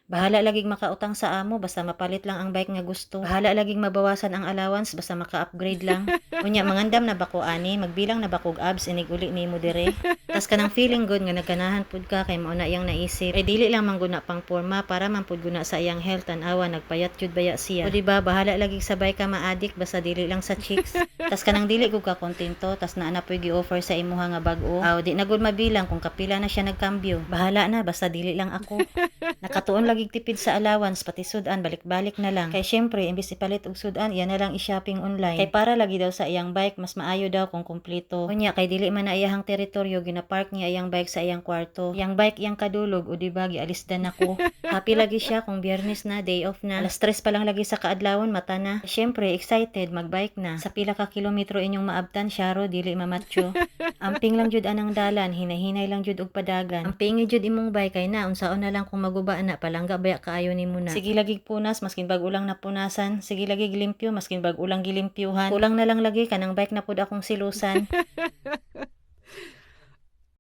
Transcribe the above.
Bahala laging makautang sa amo basta mapalit lang ang bike nga gusto. Bahala laging mabawasan ang allowance basta maka-upgrade lang. Unya mangandam na bako ani, magbilang na bakog abs inig uli nimo dire. Tas kanang feeling good nga nagkanahan pud ka kay mao na iyang naisip. Ay dili lang mangguna pang porma para man pud guna sa iyang health tan-awa nagpayat jud baya siya. O diba bahala lagi sabay ka ma-addict basta dili lang sa chicks. Tas kanang dili gud ka kontento tas naa na puy gi-offer sa imuha nga bag-o. Aw di na gud mabilang kung kapila na siya nagkambyo. Bahala na basta dili lang ako. Nakatuon lagi tipid sa allowance pati sudan balik-balik na lang. Kay syempre imbis ipalit og sudan iya na lang i-shopping online. Kay para lagi daw sa iyang bike mas maayo daw kung kumpleto. Unya kay dili man na iyang teritoryo ginapark niya iyang bike sa iyang kwarto. Iyang bike iyang kadulog o diba gialisdan ako. Happy lagi siya kung biyernes na day off na. Alas 3 pa lang lagi sa kaadlawon mata na. Syempre excited magbike na. Sa pila ka kilometro inyong maabtan syaro dili mamatcho. Amping lang jud anang dalan hinahinay lang jud og padagan. Amping jud imong bike kay na unsaon na lang kung maguba na palangga baya kaayo nimo na. Sige lagi punas maskin bag ulang napunasan. Sige lagi gilimpyo maskin bag ulang gilimpyuhan. Kulang na lang lagi kanang bike na pud akong silusan.